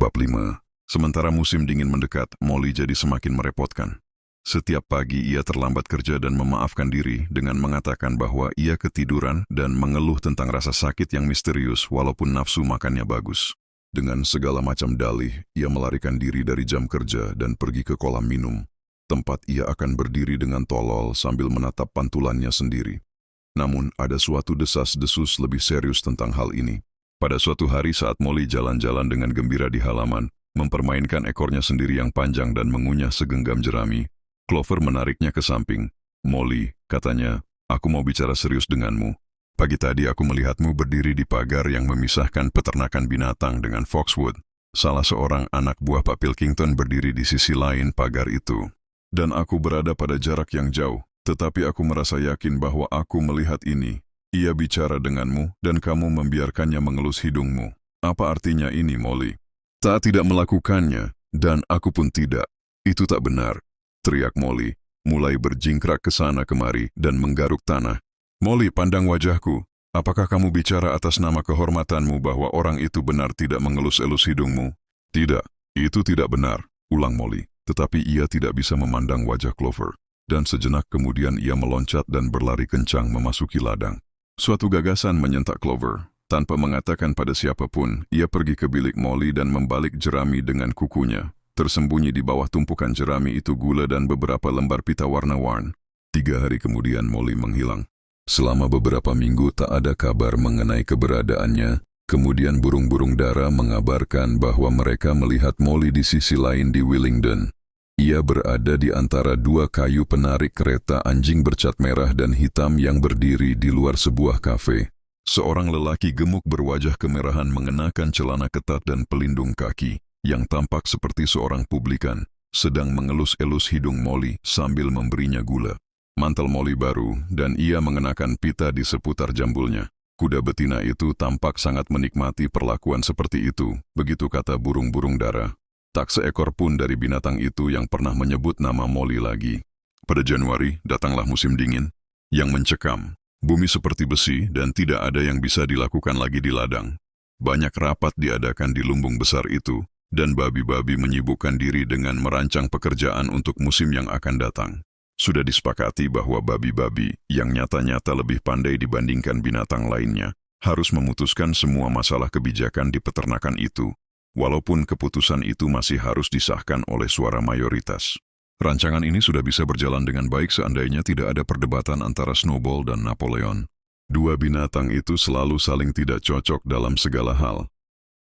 Bab 5. Sementara musim dingin mendekat, Molly jadi semakin merepotkan. Setiap pagi ia terlambat kerja dan memaafkan diri dengan mengatakan bahwa ia ketiduran dan mengeluh tentang rasa sakit yang misterius walaupun nafsu makannya bagus. Dengan segala macam dalih, ia melarikan diri dari jam kerja dan pergi ke kolam minum, tempat ia akan berdiri dengan tolol sambil menatap pantulannya sendiri. Namun ada suatu desas-desus lebih serius tentang hal ini. Pada suatu hari saat Molly jalan-jalan dengan gembira di halaman, mempermainkan ekornya sendiri yang panjang dan mengunyah segenggam jerami, Clover menariknya ke samping. "Molly," katanya, "aku mau bicara serius denganmu. Pagi tadi aku melihatmu berdiri di pagar yang memisahkan peternakan binatang dengan Foxwood. Salah seorang anak buah Pak Pilkington berdiri di sisi lain pagar itu. Dan aku berada pada jarak yang jauh, tetapi aku merasa yakin bahwa aku melihat ini. Ia bicara denganmu dan kamu membiarkannya mengelus hidungmu. Apa artinya ini, Molly?" "Tak tidak melakukannya, dan aku pun tidak. Itu tak benar," teriak Molly, mulai berjingkrak ke sana kemari dan menggaruk tanah. "Molly, pandang wajahku. Apakah kamu bicara atas nama kehormatanmu bahwa orang itu benar tidak mengelus-elus hidungmu?" "Tidak, itu tidak benar," ulang Molly. Tetapi ia tidak bisa memandang wajah Clover, dan sejenak kemudian ia meloncat dan berlari kencang memasuki ladang. Suatu gagasan menyentak Clover. Tanpa mengatakan pada siapapun, ia pergi ke bilik Molly dan membalik jerami dengan kukunya. Tersembunyi di bawah tumpukan jerami itu gula dan beberapa lembar pita warna-warni. 3 hari kemudian Molly menghilang. Selama beberapa minggu tak ada kabar mengenai keberadaannya. Kemudian burung-burung dara mengabarkan bahwa mereka melihat Molly di sisi lain di Willingdon. Ia berada di antara 2 kayu penarik kereta anjing bercat merah dan hitam yang berdiri di luar sebuah kafe. Seorang lelaki gemuk berwajah kemerahan mengenakan celana ketat dan pelindung kaki, yang tampak seperti seorang publikan, sedang mengelus-elus hidung Molly sambil memberinya gula. Mantel Molly baru, dan ia mengenakan pita di seputar jambulnya. Kuda betina itu tampak sangat menikmati perlakuan seperti itu, begitu kata burung-burung dara. Tak seekor pun dari binatang itu yang pernah menyebut nama Molly lagi. Pada Januari, datanglah musim dingin, yang mencekam. Bumi seperti besi dan tidak ada yang bisa dilakukan lagi di ladang. Banyak rapat diadakan di lumbung besar itu, dan babi-babi menyibukkan diri dengan merancang pekerjaan untuk musim yang akan datang. Sudah disepakati bahwa babi-babi, yang nyata-nyata lebih pandai dibandingkan binatang lainnya, harus memutuskan semua masalah kebijakan di peternakan itu, walaupun keputusan itu masih harus disahkan oleh suara mayoritas. Rancangan ini sudah bisa berjalan dengan baik seandainya tidak ada perdebatan antara Snowball dan Napoleon. 2 binatang itu selalu saling tidak cocok dalam segala hal.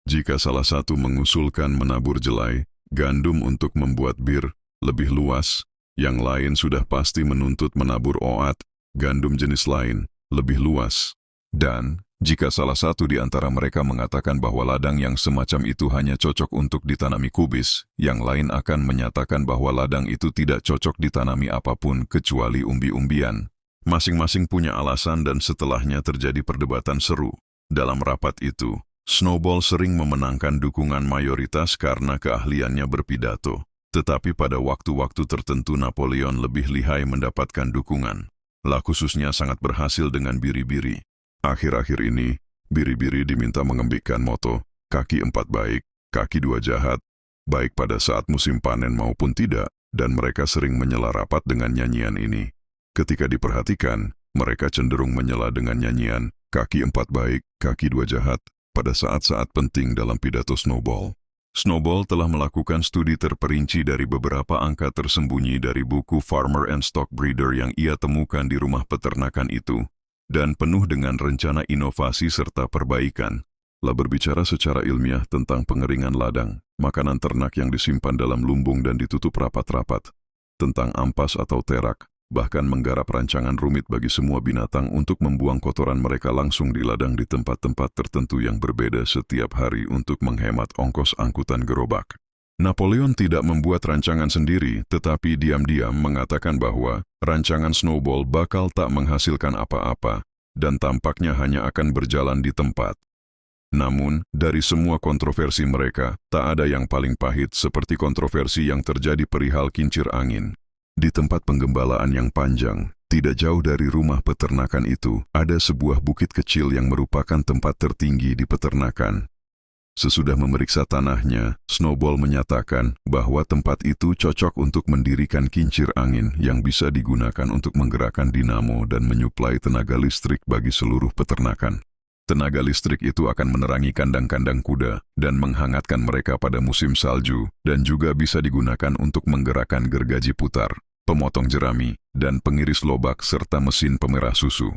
Jika salah satu mengusulkan menabur jelai, gandum untuk membuat bir, lebih luas, yang lain sudah pasti menuntut menabur oat, gandum jenis lain, lebih luas. Dan jika salah satu di antara mereka mengatakan bahwa ladang yang semacam itu hanya cocok untuk ditanami kubis, yang lain akan menyatakan bahwa ladang itu tidak cocok ditanami apapun kecuali umbi-umbian. Masing-masing punya alasan dan setelahnya terjadi perdebatan seru. Dalam rapat itu, Snowball sering memenangkan dukungan mayoritas karena keahliannya berpidato. Tetapi pada waktu-waktu tertentu Napoleon lebih lihai mendapatkan dukungan. Khususnya sangat berhasil dengan biri-biri. Akhir-akhir ini, biri-biri diminta mengembikkan moto, "Kaki 4 baik, kaki 2 jahat," baik pada saat musim panen maupun tidak, dan mereka sering menyela rapat dengan nyanyian ini. Ketika diperhatikan, mereka cenderung menyela dengan nyanyian, "Kaki 4 baik, kaki 2 jahat," pada saat-saat penting dalam pidato Snowball. Snowball telah melakukan studi terperinci dari beberapa angka tersembunyi dari buku Farmer and Stock Breeder yang ia temukan di rumah peternakan itu, dan penuh dengan rencana inovasi serta perbaikan. Berbicara secara ilmiah tentang pengeringan ladang, makanan ternak yang disimpan dalam lumbung dan ditutup rapat-rapat, tentang ampas atau terak, bahkan menggarap rancangan rumit bagi semua binatang untuk membuang kotoran mereka langsung di ladang di tempat-tempat tertentu yang berbeda setiap hari untuk menghemat ongkos angkutan gerobak. Napoleon tidak membuat rancangan sendiri, tetapi diam-diam mengatakan bahwa rancangan Snowball bakal tak menghasilkan apa-apa, dan tampaknya hanya akan berjalan di tempat. Namun, dari semua kontroversi mereka, tak ada yang paling pahit seperti kontroversi yang terjadi perihal kincir angin. Di tempat penggembalaan yang panjang, tidak jauh dari rumah peternakan itu, ada sebuah bukit kecil yang merupakan tempat tertinggi di peternakan. Sesudah memeriksa tanahnya, Snowball menyatakan bahwa tempat itu cocok untuk mendirikan kincir angin yang bisa digunakan untuk menggerakkan dinamo dan menyuplai tenaga listrik bagi seluruh peternakan. Tenaga listrik itu akan menerangi kandang-kandang kuda dan menghangatkan mereka pada musim salju, dan juga bisa digunakan untuk menggerakkan gergaji putar, pemotong jerami, dan pengiris lobak serta mesin pemerah susu.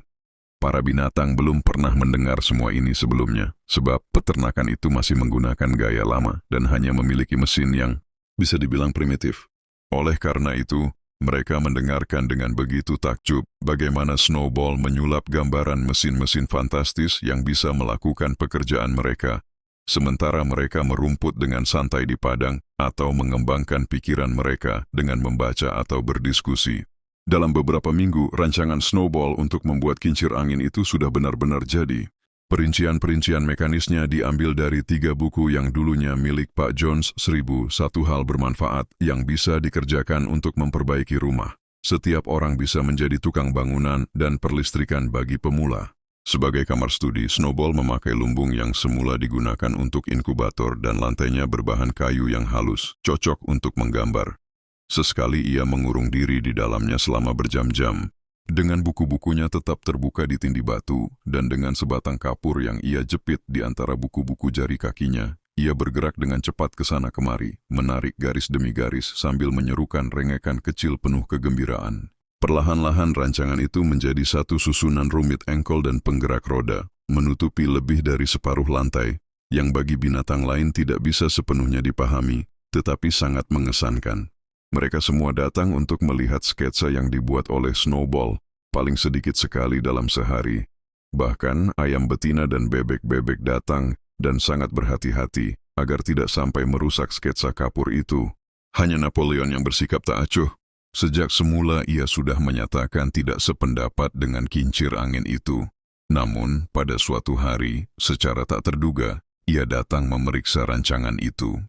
Para binatang belum pernah mendengar semua ini sebelumnya, sebab peternakan itu masih menggunakan gaya lama dan hanya memiliki mesin yang bisa dibilang primitif. Oleh karena itu, mereka mendengarkan dengan begitu takjub bagaimana Snowball menyulap gambaran mesin-mesin fantastis yang bisa melakukan pekerjaan mereka, sementara mereka merumput dengan santai di padang atau mengembangkan pikiran mereka dengan membaca atau berdiskusi. Dalam beberapa minggu, rancangan Snowball untuk membuat kincir angin itu sudah benar-benar jadi. Perincian-perincian mekanisnya diambil dari 3 buku yang dulunya milik Pak Jones, 1001 hal bermanfaat yang bisa dikerjakan untuk memperbaiki rumah. Setiap orang bisa menjadi tukang bangunan dan perlistrikan bagi pemula. Sebagai kamar studi, Snowball memakai lumbung yang semula digunakan untuk inkubator dan lantainya berbahan kayu yang halus, cocok untuk menggambar. Sesekali ia mengurung diri di dalamnya selama berjam-jam, dengan buku-bukunya tetap terbuka di tindih batu, dan dengan sebatang kapur yang ia jepit di antara buku-buku jari kakinya, ia bergerak dengan cepat ke sana kemari, menarik garis demi garis sambil menyerukan rengekan kecil penuh kegembiraan. Perlahan-lahan rancangan itu menjadi satu susunan rumit engkol dan penggerak roda, menutupi lebih dari separuh lantai, yang bagi binatang lain tidak bisa sepenuhnya dipahami, tetapi sangat mengesankan. Mereka semua datang untuk melihat sketsa yang dibuat oleh Snowball, paling sedikit sekali dalam sehari. Bahkan ayam betina dan bebek-bebek datang dan sangat berhati-hati agar tidak sampai merusak sketsa kapur itu. Hanya Napoleon yang bersikap tak acuh. Sejak semula ia sudah menyatakan tidak sependapat dengan kincir angin itu. Namun pada suatu hari, secara tak terduga, ia datang memeriksa rancangan itu.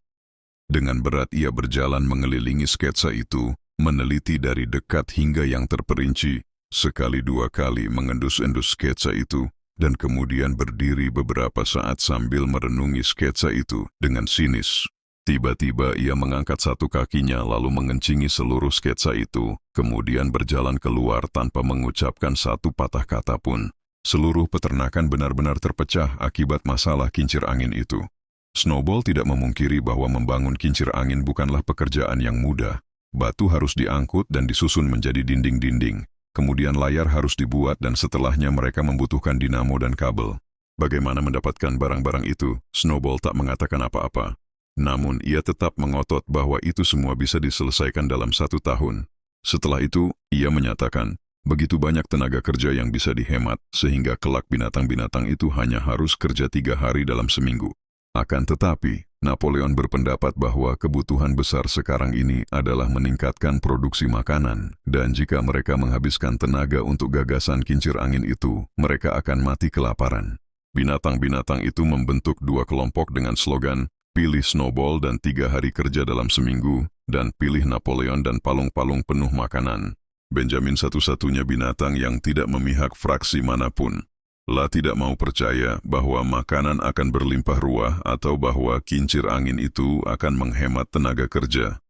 Dengan berat ia berjalan mengelilingi sketsa itu, meneliti dari dekat hingga yang terperinci, sekali dua kali mengendus-endus sketsa itu, dan kemudian berdiri beberapa saat sambil merenungi sketsa itu dengan sinis. Tiba-tiba ia mengangkat satu kakinya lalu mengencingi seluruh sketsa itu, kemudian berjalan keluar tanpa mengucapkan satu patah kata pun. Seluruh peternakan benar-benar terpecah akibat masalah kincir angin itu. Snowball tidak memungkiri bahwa membangun kincir angin bukanlah pekerjaan yang mudah. Batu harus diangkut dan disusun menjadi dinding-dinding. Kemudian layar harus dibuat dan setelahnya mereka membutuhkan dinamo dan kabel. Bagaimana mendapatkan barang-barang itu? Snowball tak mengatakan apa-apa. Namun ia tetap mengotot bahwa itu semua bisa diselesaikan dalam 1 tahun. Setelah itu, ia menyatakan, begitu banyak tenaga kerja yang bisa dihemat, sehingga kelak binatang-binatang itu hanya harus kerja 3 hari dalam seminggu. Akan tetapi, Napoleon berpendapat bahwa kebutuhan besar sekarang ini adalah meningkatkan produksi makanan, dan jika mereka menghabiskan tenaga untuk gagasan kincir angin itu, mereka akan mati kelaparan. Binatang-binatang itu membentuk 2 kelompok dengan slogan, pilih Snowball dan 3 hari kerja dalam seminggu, dan pilih Napoleon dan palung-palung penuh makanan. Benjamin satu-satunya binatang yang tidak memihak fraksi manapun. La tidak mau percaya bahwa makanan akan berlimpah ruah atau bahwa kincir angin itu akan menghemat tenaga kerja.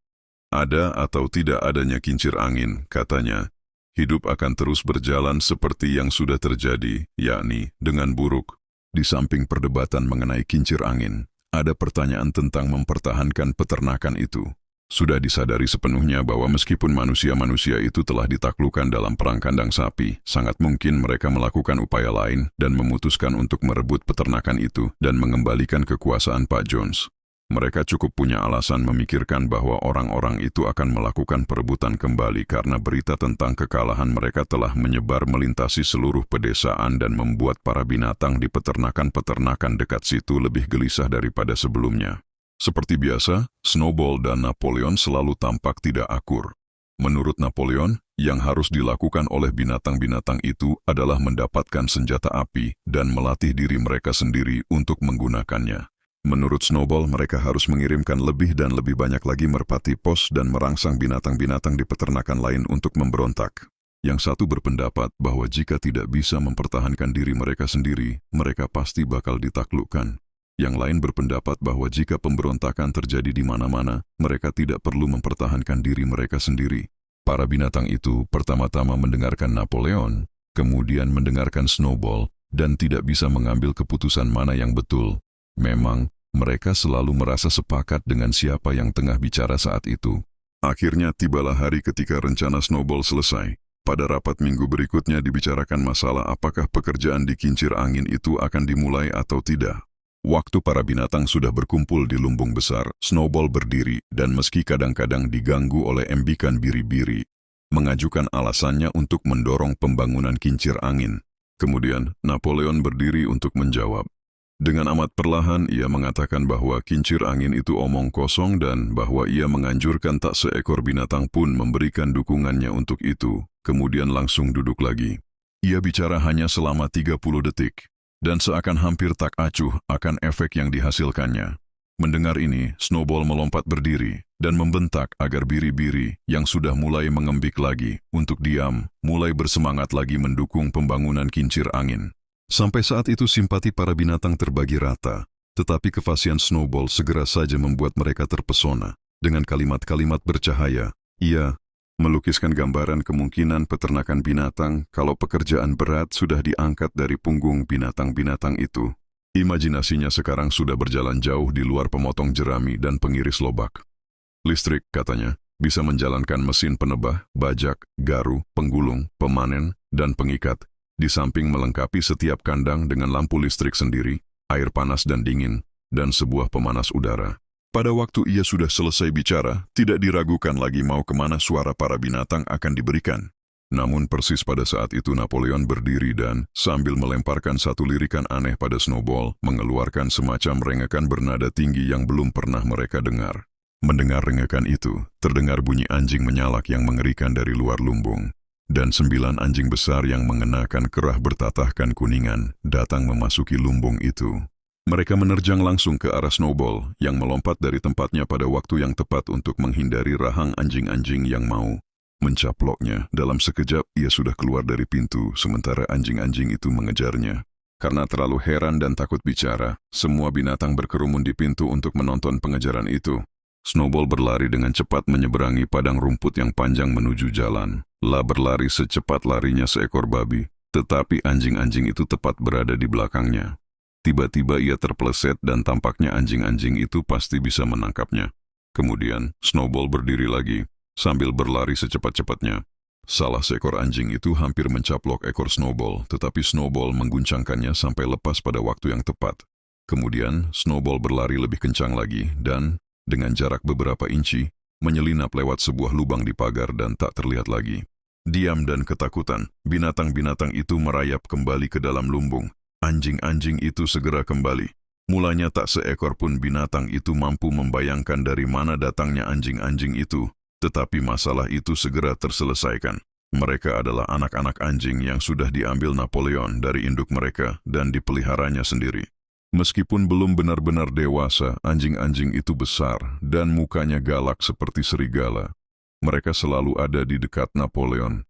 Ada atau tidak adanya kincir angin, katanya, hidup akan terus berjalan seperti yang sudah terjadi, yakni dengan buruk. Di samping perdebatan mengenai kincir angin, ada pertanyaan tentang mempertahankan peternakan itu. Sudah disadari sepenuhnya bahwa meskipun manusia-manusia itu telah ditaklukkan dalam perang kandang sapi, sangat mungkin mereka melakukan upaya lain dan memutuskan untuk merebut peternakan itu dan mengembalikan kekuasaan Pak Jones. Mereka cukup punya alasan memikirkan bahwa orang-orang itu akan melakukan perebutan kembali karena berita tentang kekalahan mereka telah menyebar melintasi seluruh pedesaan dan membuat para binatang di peternakan-peternakan dekat situ lebih gelisah daripada sebelumnya. Seperti biasa, Snowball dan Napoleon selalu tampak tidak akur. Menurut Napoleon, yang harus dilakukan oleh binatang-binatang itu adalah mendapatkan senjata api dan melatih diri mereka sendiri untuk menggunakannya. Menurut Snowball, mereka harus mengirimkan lebih dan lebih banyak lagi merpati pos dan merangsang binatang-binatang di peternakan lain untuk memberontak. Yang satu berpendapat bahwa jika tidak bisa mempertahankan diri mereka sendiri, mereka pasti bakal ditaklukkan. Yang lain berpendapat bahwa jika pemberontakan terjadi di mana-mana, mereka tidak perlu mempertahankan diri mereka sendiri. Para binatang itu pertama-tama mendengarkan Napoleon, kemudian mendengarkan Snowball, dan tidak bisa mengambil keputusan mana yang betul. Memang, mereka selalu merasa sepakat dengan siapa yang tengah bicara saat itu. Akhirnya tibalah hari ketika rencana Snowball selesai. Pada rapat minggu berikutnya dibicarakan masalah apakah pekerjaan di kincir angin itu akan dimulai atau tidak. Waktu para binatang sudah berkumpul di lumbung besar, Snowball berdiri dan meski kadang-kadang diganggu oleh embikan biri-biri, mengajukan alasannya untuk mendorong pembangunan kincir angin. Kemudian, Napoleon berdiri untuk menjawab. Dengan amat perlahan, ia mengatakan bahwa kincir angin itu omong kosong dan bahwa ia menganjurkan tak seekor binatang pun memberikan dukungannya untuk itu, kemudian langsung duduk lagi. Ia bicara hanya selama 30 detik, dan seakan hampir tak acuh akan efek yang dihasilkannya. Mendengar ini, Snowball melompat berdiri dan membentak agar biri-biri yang sudah mulai mengembik lagi untuk diam, mulai bersemangat lagi mendukung pembangunan kincir angin. Sampai saat itu simpati para binatang terbagi rata, tetapi kefasihan Snowball segera saja membuat mereka terpesona. Dengan kalimat-kalimat bercahaya, ia melukiskan gambaran kemungkinan peternakan binatang kalau pekerjaan berat sudah diangkat dari punggung binatang-binatang itu. Imajinasinya sekarang sudah berjalan jauh di luar pemotong jerami dan pengiris lobak. Listrik, katanya, bisa menjalankan mesin penebah, bajak, garu, penggulung, pemanen, dan pengikat. Di samping melengkapi setiap kandang dengan lampu listrik sendiri, air panas dan dingin, dan sebuah pemanas udara. Pada waktu ia sudah selesai bicara, tidak diragukan lagi mau kemana suara para binatang akan diberikan. Namun persis pada saat itu Napoleon berdiri dan, sambil melemparkan satu lirikan aneh pada Snowball, mengeluarkan semacam rengekan bernada tinggi yang belum pernah mereka dengar. Mendengar rengekan itu, terdengar bunyi anjing menyalak yang mengerikan dari luar lumbung. Dan 9 anjing besar yang mengenakan kerah bertatahkan kuningan datang memasuki lumbung itu. Mereka menerjang langsung ke arah Snowball yang melompat dari tempatnya pada waktu yang tepat untuk menghindari rahang anjing-anjing yang mau mencaploknya. Dalam sekejap ia sudah keluar dari pintu sementara anjing-anjing itu mengejarnya. Karena terlalu heran dan takut bicara, semua binatang berkerumun di pintu untuk menonton pengejaran itu. Snowball berlari dengan cepat menyeberangi padang rumput yang panjang menuju jalan. Berlari secepat larinya seekor babi, tetapi anjing-anjing itu tepat berada di belakangnya. Tiba-tiba ia terpeleset dan tampaknya anjing-anjing itu pasti bisa menangkapnya. Kemudian, Snowball berdiri lagi, sambil berlari secepat-cepatnya. Salah seekor anjing itu hampir mencaplok ekor Snowball, tetapi Snowball mengguncangkannya sampai lepas pada waktu yang tepat. Kemudian, Snowball berlari lebih kencang lagi dan, dengan jarak beberapa inci, menyelinap lewat sebuah lubang di pagar dan tak terlihat lagi. Diam dan ketakutan, binatang-binatang itu merayap kembali ke dalam lumbung. Anjing-anjing itu segera kembali. Mulanya tak seekor pun binatang itu mampu membayangkan dari mana datangnya anjing-anjing itu, tetapi masalah itu segera terselesaikan. Mereka adalah anak-anak anjing yang sudah diambil Napoleon dari induk mereka dan dipeliharanya sendiri. Meskipun belum benar-benar dewasa, anjing-anjing itu besar dan mukanya galak seperti serigala. Mereka selalu ada di dekat Napoleon.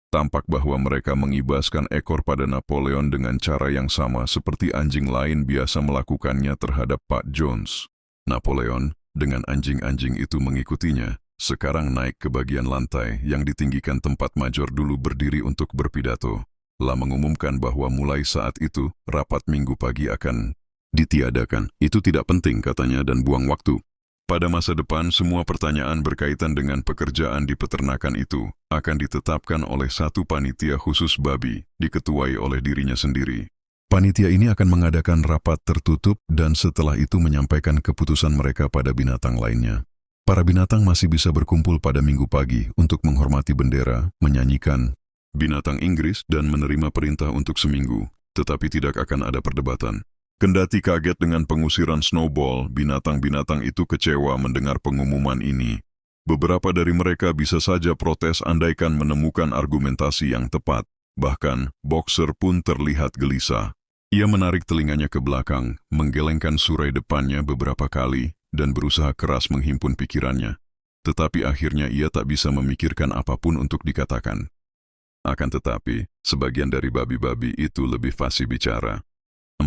Tampak bahwa mereka mengibaskan ekor pada Napoleon dengan cara yang sama seperti anjing lain biasa melakukannya terhadap Pak Jones. Napoleon, dengan anjing-anjing itu mengikutinya, sekarang naik ke bagian lantai yang ditinggikan tempat Major dulu berdiri untuk berpidato. Mengumumkan bahwa mulai saat itu, rapat minggu pagi akan ditiadakan. Itu tidak penting katanya dan buang waktu. Pada masa depan, semua pertanyaan berkaitan dengan pekerjaan di peternakan itu akan ditetapkan oleh satu panitia khusus babi, diketuai oleh dirinya sendiri. Panitia ini akan mengadakan rapat tertutup dan setelah itu menyampaikan keputusan mereka pada binatang lainnya. Para binatang masih bisa berkumpul pada minggu pagi untuk menghormati bendera, menyanyikan binatang Inggris dan menerima perintah untuk seminggu, tetapi tidak akan ada perdebatan. Kendati kaget dengan pengusiran Snowball, binatang-binatang itu kecewa mendengar pengumuman ini. Beberapa dari mereka bisa saja protes andaikan menemukan argumentasi yang tepat. Bahkan, Boxer pun terlihat gelisah. Ia menarik telinganya ke belakang, menggelengkan surai depannya beberapa kali, dan berusaha keras menghimpun pikirannya. Tetapi akhirnya ia tak bisa memikirkan apapun untuk dikatakan. Akan tetapi, sebagian dari babi-babi itu lebih fasih bicara.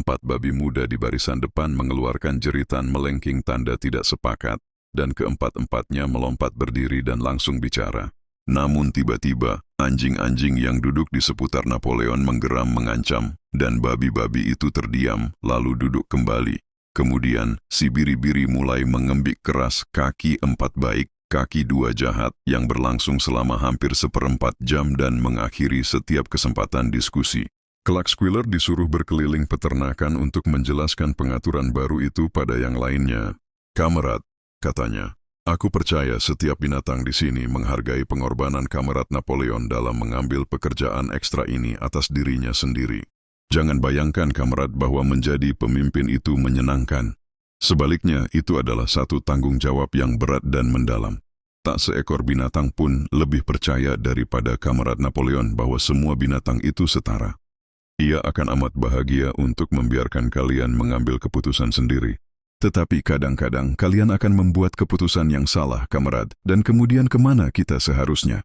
4 babi muda di barisan depan mengeluarkan jeritan melengking tanda tidak sepakat, dan keempat-empatnya melompat berdiri dan langsung bicara. Namun tiba-tiba, anjing-anjing yang duduk di seputar Napoleon menggeram mengancam, dan babi-babi itu terdiam, lalu duduk kembali. Kemudian, si biri-biri mulai mengembik keras kaki 4 baik, kaki 2 jahat, yang berlangsung selama hampir 1/4 jam dan mengakhiri setiap kesempatan diskusi. Kelak Squealer disuruh berkeliling peternakan untuk menjelaskan pengaturan baru itu pada yang lainnya. "Kamerad," katanya, "aku percaya setiap binatang di sini menghargai pengorbanan Kamerad Napoleon dalam mengambil pekerjaan ekstra ini atas dirinya sendiri. Jangan bayangkan Kamerad bahwa menjadi pemimpin itu menyenangkan. Sebaliknya, itu adalah satu tanggung jawab yang berat dan mendalam. Tak seekor binatang pun lebih percaya daripada Kamerad Napoleon bahwa semua binatang itu setara. Ia akan amat bahagia untuk membiarkan kalian mengambil keputusan sendiri. Tetapi kadang-kadang kalian akan membuat keputusan yang salah, Kamerad, dan kemudian kemana kita seharusnya?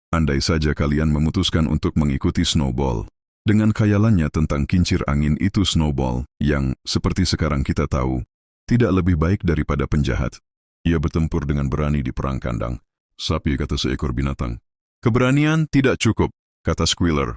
Andai saja kalian memutuskan untuk mengikuti Snowball. Dengan khayalannya tentang kincir angin itu Snowball, yang, seperti sekarang kita tahu, tidak lebih baik daripada penjahat. Ia bertempur dengan berani di perang kandang. Sapi, kata seekor binatang. Keberanian tidak cukup, kata Squealer.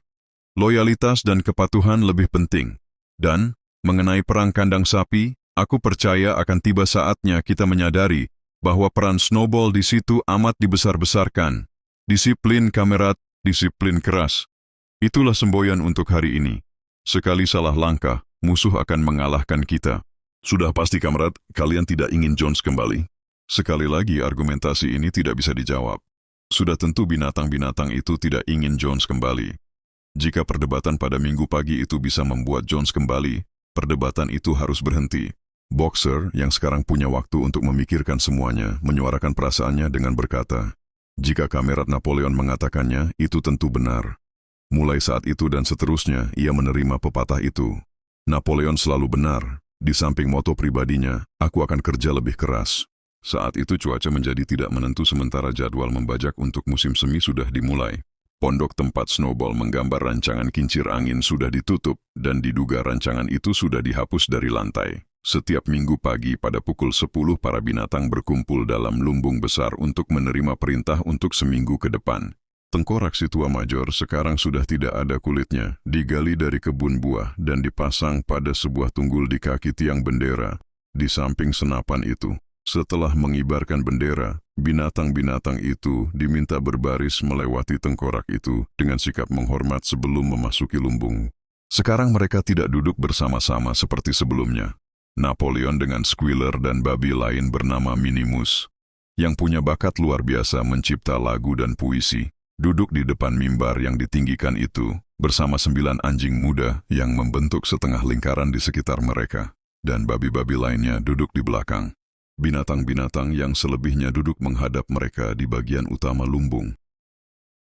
Loyalitas dan kepatuhan lebih penting. Dan, mengenai perang kandang sapi, aku percaya akan tiba saatnya kita menyadari bahwa peran Snowball di situ amat dibesar-besarkan. Disiplin, Kamerad, disiplin keras. Itulah semboyan untuk hari ini. Sekali salah langkah, musuh akan mengalahkan kita. Sudah pasti, Kamerad, kalian tidak ingin Jones kembali. Sekali lagi argumentasi ini tidak bisa dijawab. Sudah tentu binatang-binatang itu tidak ingin Jones kembali. Jika perdebatan pada minggu pagi itu bisa membuat Jones kembali, perdebatan itu harus berhenti. Boxer, yang sekarang punya waktu untuk memikirkan semuanya, menyuarakan perasaannya dengan berkata, "Jika Kamerad Napoleon mengatakannya, itu tentu benar." Mulai saat itu dan seterusnya, ia menerima pepatah itu. Napoleon selalu benar. Di samping moto pribadinya, aku akan kerja lebih keras. Saat itu cuaca menjadi tidak menentu sementara jadwal membajak untuk musim semi sudah dimulai. Pondok tempat Snowball menggambar rancangan kincir angin sudah ditutup dan diduga rancangan itu sudah dihapus dari lantai. Setiap minggu pagi pada pukul 10 para binatang berkumpul dalam lumbung besar untuk menerima perintah untuk seminggu ke depan. Tengkorak si tua major sekarang sudah tidak ada kulitnya, digali dari kebun buah dan dipasang pada sebuah tunggul di kaki tiang bendera. Di samping senapan itu, setelah mengibarkan bendera, binatang-binatang itu diminta berbaris melewati tengkorak itu dengan sikap menghormat sebelum memasuki lumbung. Sekarang mereka tidak duduk bersama-sama seperti sebelumnya. Napoleon dengan Squealer dan babi lain bernama Minimus, yang punya bakat luar biasa mencipta lagu dan puisi, duduk di depan mimbar yang ditinggikan itu, bersama 9 anjing muda yang membentuk setengah lingkaran di sekitar mereka, dan babi-babi lainnya duduk di belakang. Binatang-binatang yang selebihnya duduk menghadap mereka di bagian utama lumbung.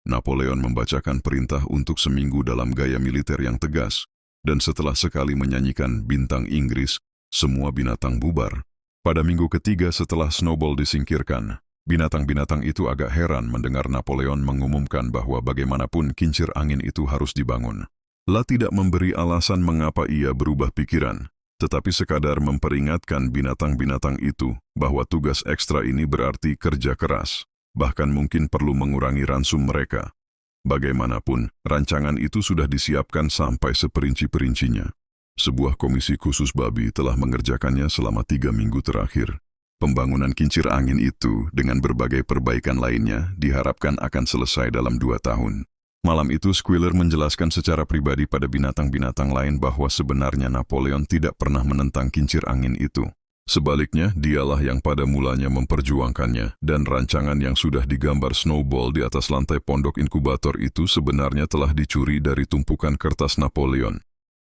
Napoleon membacakan perintah untuk seminggu dalam gaya militer yang tegas, dan setelah sekali menyanyikan Bintang Inggris, semua binatang bubar. Pada minggu ketiga setelah Snowball disingkirkan, binatang-binatang itu agak heran mendengar Napoleon mengumumkan bahwa bagaimanapun kincir angin itu harus dibangun. La tidak memberi alasan mengapa ia berubah pikiran, tetapi sekadar memperingatkan binatang-binatang itu bahwa tugas ekstra ini berarti kerja keras, bahkan mungkin perlu mengurangi ransum mereka. Bagaimanapun, rancangan itu sudah disiapkan sampai seperinci-perincinya. Sebuah komisi khusus babi telah mengerjakannya selama 3 minggu terakhir. Pembangunan kincir angin itu dengan berbagai perbaikan lainnya diharapkan akan selesai dalam 2 tahun. Malam itu Squealer menjelaskan secara pribadi pada binatang-binatang lain bahwa sebenarnya Napoleon tidak pernah menentang kincir angin itu. Sebaliknya, dialah yang pada mulanya memperjuangkannya, dan rancangan yang sudah digambar Snowball di atas lantai pondok inkubator itu sebenarnya telah dicuri dari tumpukan kertas Napoleon.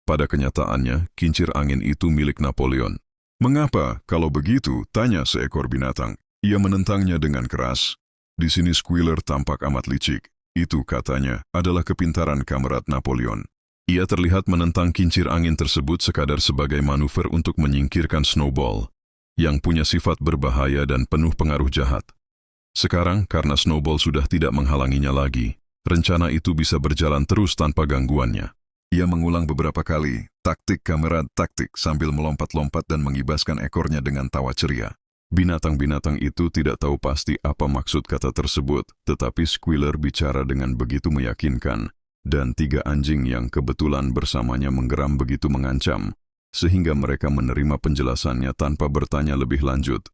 Pada kenyataannya, kincir angin itu milik Napoleon. Mengapa, kalau begitu, tanya seekor binatang. Ia menentangnya dengan keras. Di sini Squealer tampak amat licik. Itu, katanya, adalah kepintaran Kamerad Napoleon. Ia terlihat menentang kincir angin tersebut sekadar sebagai manuver untuk menyingkirkan Snowball, yang punya sifat berbahaya dan penuh pengaruh jahat. Sekarang, karena Snowball sudah tidak menghalanginya lagi, rencana itu bisa berjalan terus tanpa gangguannya. Ia mengulang beberapa kali, taktik kamera taktik sambil melompat-lompat dan mengibaskan ekornya dengan tawa ceria. Binatang-binatang itu tidak tahu pasti apa maksud kata tersebut, tetapi Squealer bicara dengan begitu meyakinkan, dan 3 anjing yang kebetulan bersamanya menggeram begitu mengancam, sehingga mereka menerima penjelasannya tanpa bertanya lebih lanjut.